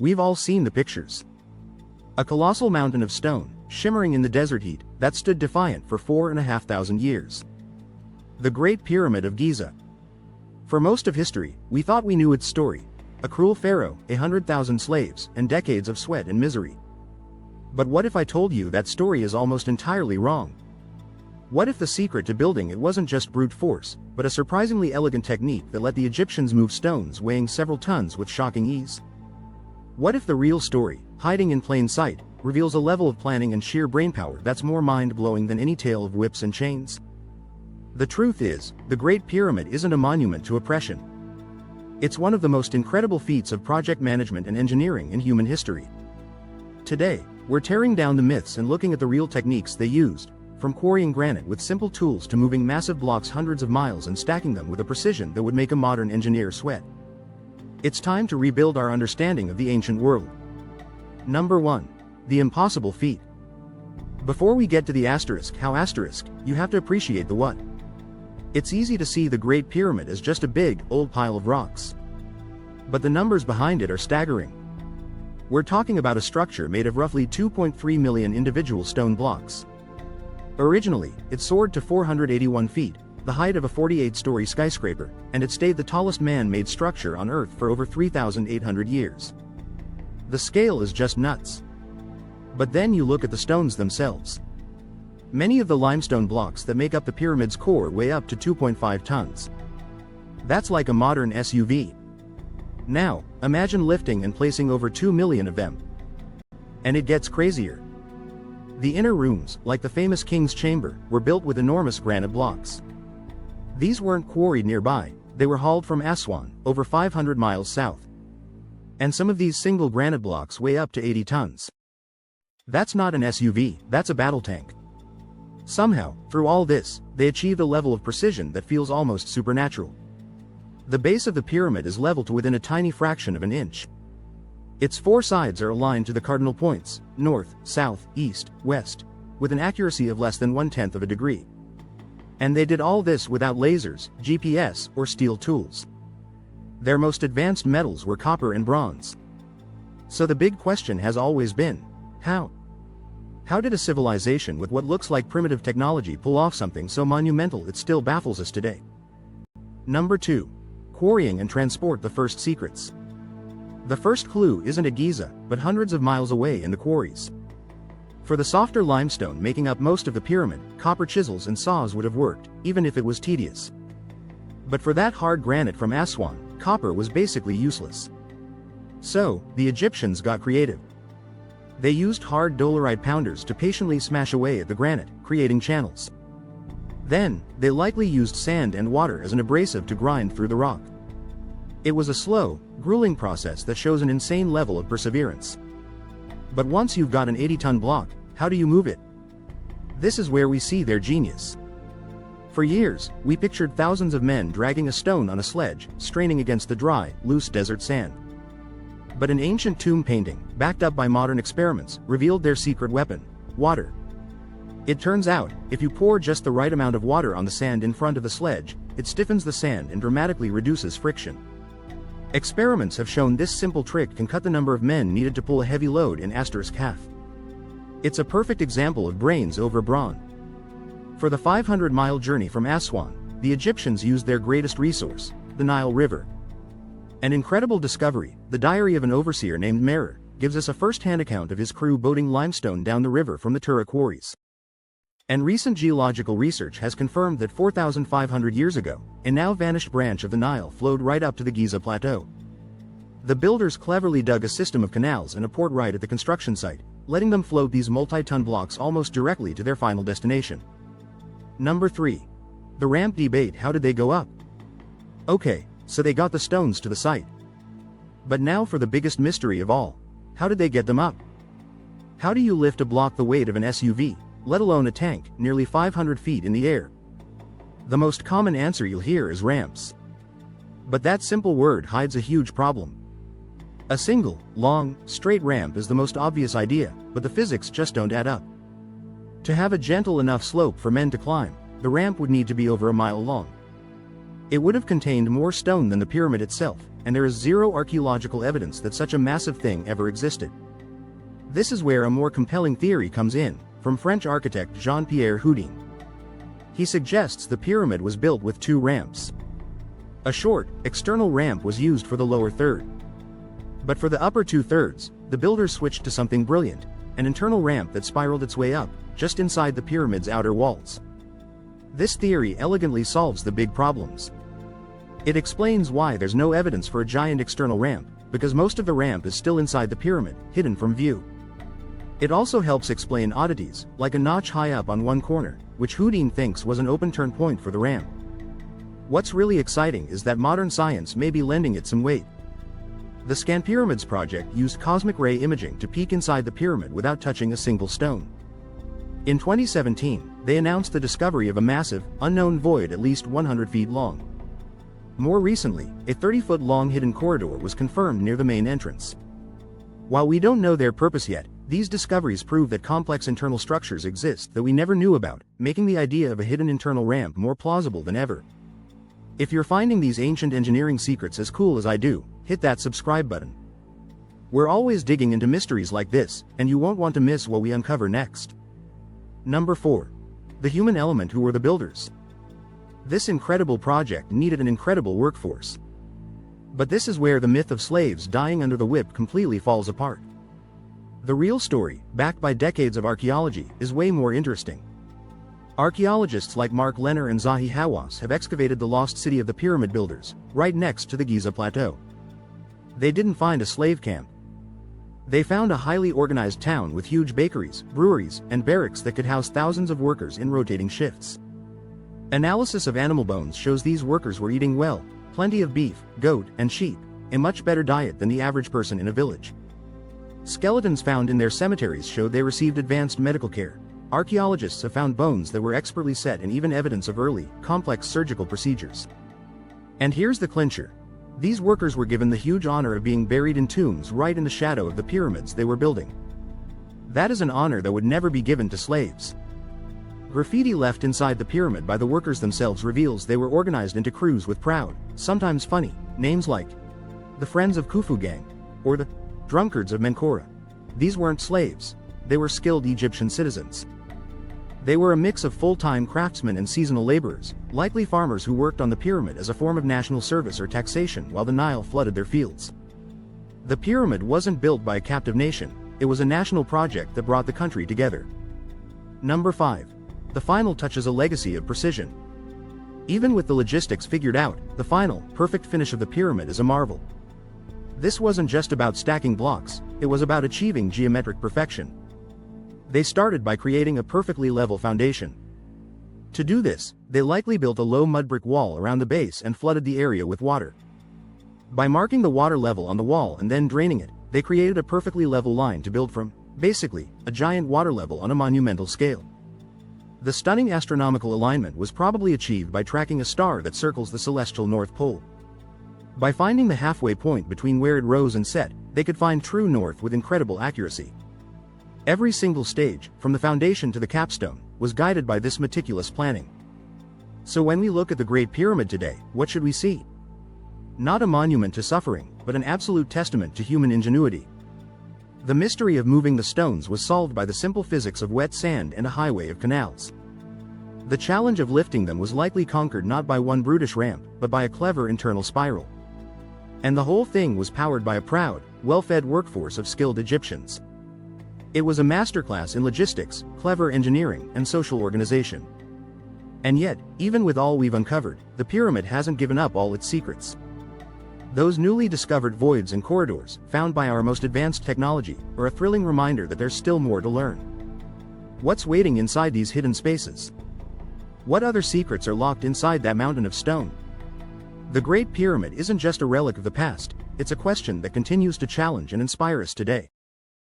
We've all seen the pictures. A colossal mountain of stone, shimmering in the desert heat, that stood defiant for 4,500 years. The Great Pyramid of Giza. For most of history, we thought we knew its story. A cruel pharaoh, 100,000 slaves, and decades of sweat and misery. But what if I told you that story is almost entirely wrong? What if the secret to building it wasn't just brute force, but a surprisingly elegant technique that let the Egyptians move stones weighing several tons with shocking ease? What if the real story, hiding in plain sight, reveals a level of planning and sheer brainpower that's more mind-blowing than any tale of whips and chains? The truth is, the Great Pyramid isn't a monument to oppression. It's one of the most incredible feats of project management and engineering in human history. Today, we're tearing down the myths and looking at the real techniques they used, from quarrying granite with simple tools to moving massive blocks hundreds of miles and stacking them with a precision that would make a modern engineer sweat. It's time to rebuild our understanding of the ancient world. Number 1. The impossible feat. Before we get to the how, you have to appreciate the what. It's easy to see the Great Pyramid as just a big, old pile of rocks. But the numbers behind it are staggering. We're talking about a structure made of roughly 2.3 million individual stone blocks. Originally, it soared to 481 feet, the height of a 48-story skyscraper, and it stayed the tallest man-made structure on Earth for over 3,800 years. The scale is just nuts. But then you look at the stones themselves. Many of the limestone blocks that make up the pyramid's core weigh up to 2.5 tons. That's like a modern SUV. Now, imagine lifting and placing over 2 million of them. And it gets crazier. The inner rooms, like the famous King's Chamber, were built with enormous granite blocks. These weren't quarried nearby, they were hauled from Aswan, over 500 miles south. And some of these single granite blocks weigh up to 80 tons. That's not an SUV, that's a battle tank. Somehow, through all this, they achieved a level of precision that feels almost supernatural. The base of the pyramid is level to within a tiny fraction of an inch. Its four sides are aligned to the cardinal points, north, south, east, west, with an accuracy of less than 1/10 of a degree. And they did all this without lasers, GPS, or steel tools. Their most advanced metals were copper and bronze. So the big question has always been, how? How did a civilization with what looks like primitive technology pull off something so monumental it still baffles us today? Number 2. Quarrying and transport. The first secrets. The first clue isn't at Giza, but hundreds of miles away in the quarries. For the softer limestone making up most of the pyramid, copper chisels and saws would have worked, even if it was tedious. But for that hard granite from Aswan, copper was basically useless. So, the Egyptians got creative. They used hard dolerite pounders to patiently smash away at the granite, creating channels. Then, they likely used sand and water as an abrasive to grind through the rock. It was a slow, grueling process that shows an insane level of perseverance. But once you've got an 80-ton block, how do you move it? This is where we see their genius. For years, we pictured thousands of men dragging a stone on a sledge, straining against the dry, loose desert sand. But an ancient tomb painting, backed up by modern experiments, revealed their secret weapon: water. It turns out, if you pour just the right amount of water on the sand in front of the sledge, it stiffens the sand and dramatically reduces friction. Experiments have shown this simple trick can cut the number of men needed to pull a heavy load in half. It's a perfect example of brains over brawn. For the 500-mile journey from Aswan, the Egyptians used their greatest resource, the Nile River. An incredible discovery, the diary of an overseer named Merer, gives us a first-hand account of his crew boating limestone down the river from the Tura quarries. And recent geological research has confirmed that 4,500 years ago, a now-vanished branch of the Nile flowed right up to the Giza Plateau. The builders cleverly dug a system of canals and a port right at the construction site, letting them float these multi-ton blocks almost directly to their final destination. Number 3. The ramp debate. How did they go up? Okay, so they got the stones to the site. But now for the biggest mystery of all. How did they get them up? How do you lift a block the weight of an SUV, let alone a tank, nearly 500 feet in the air? The most common answer you'll hear is ramps. But that simple word hides a huge problem. A single, long, straight ramp is the most obvious idea, but the physics just don't add up. To have a gentle enough slope for men to climb, the ramp would need to be over a mile long. It would have contained more stone than the pyramid itself, and there is zero archaeological evidence that such a massive thing ever existed. This is where a more compelling theory comes in, from French architect Jean-Pierre Houdin. He suggests the pyramid was built with two ramps. A short, external ramp was used for the lower third. But for the upper two-thirds, the builders switched to something brilliant, an internal ramp that spiraled its way up, just inside the pyramid's outer walls. This theory elegantly solves the big problems. It explains why there's no evidence for a giant external ramp, because most of the ramp is still inside the pyramid, hidden from view. It also helps explain oddities, like a notch high up on one corner, which Houdin thinks was an open turn point for the ramp. What's really exciting is that modern science may be lending it some weight. The Scan Pyramids project used cosmic ray imaging to peek inside the pyramid without touching a single stone. In 2017, they announced the discovery of a massive, unknown void at least 100 feet long. More recently, a 30-foot-long hidden corridor was confirmed near the main entrance. While we don't know their purpose yet, these discoveries prove that complex internal structures exist that we never knew about, making the idea of a hidden internal ramp more plausible than ever. If you're finding these ancient engineering secrets as cool as I do, hit that subscribe button. We're always digging into mysteries like this, and you won't want to miss what we uncover next. Number 4. The human element who were the builders. This incredible project needed an incredible workforce. But this is where the myth of slaves dying under the whip completely falls apart. The real story, backed by decades of archaeology, is way more interesting. Archaeologists like Mark Lenner and Zahi Hawass have excavated the lost city of the pyramid builders, right next to the Giza Plateau. They didn't find a slave camp. They found a highly organized town with huge bakeries, breweries, and barracks that could house thousands of workers in rotating shifts. Analysis of animal bones shows these workers were eating well, plenty of beef, goat, and sheep, a much better diet than the average person in a village. Skeletons found in their cemeteries showed they received advanced medical care. Archaeologists have found bones that were expertly set and even evidence of early, complex surgical procedures. And here's the clincher. These workers were given the huge honor of being buried in tombs right in the shadow of the pyramids they were building. That is an honor that would never be given to slaves. Graffiti left inside the pyramid by the workers themselves reveals they were organized into crews with proud, sometimes funny, names like the Friends of Khufu Gang, or the Drunkards of Menkora. These weren't slaves. They were skilled Egyptian citizens. They were a mix of full-time craftsmen and seasonal laborers, likely farmers who worked on the pyramid as a form of national service or taxation while the Nile flooded their fields. The pyramid wasn't built by a captive nation, it was a national project that brought the country together. Number 5. The final touches a legacy of precision. Even with the logistics figured out, the final, perfect finish of the pyramid is a marvel. This wasn't just about stacking blocks, it was about achieving geometric perfection. They started by creating a perfectly level foundation. To do this, they likely built a low mud brick wall around the base and flooded the area with water. By marking the water level on the wall and then draining it, they created a perfectly level line to build from, basically, a giant water level on a monumental scale. The stunning astronomical alignment was probably achieved by tracking a star that circles the celestial North Pole. By finding the halfway point between where it rose and set, they could find true north with incredible accuracy. Every single stage, from the foundation to the capstone, was guided by this meticulous planning. So when we look at the Great Pyramid today, what should we see? Not a monument to suffering, but an absolute testament to human ingenuity. The mystery of moving the stones was solved by the simple physics of wet sand and a highway of canals. The challenge of lifting them was likely conquered not by one brutish ramp, but by a clever internal spiral. And the whole thing was powered by a proud, well-fed workforce of skilled Egyptians. It was a masterclass in logistics, clever engineering, and social organization. And yet, even with all we've uncovered, the pyramid hasn't given up all its secrets. Those newly discovered voids and corridors, found by our most advanced technology, are a thrilling reminder that there's still more to learn. What's waiting inside these hidden spaces? What other secrets are locked inside that mountain of stone? The Great Pyramid isn't just a relic of the past, it's a question that continues to challenge and inspire us today.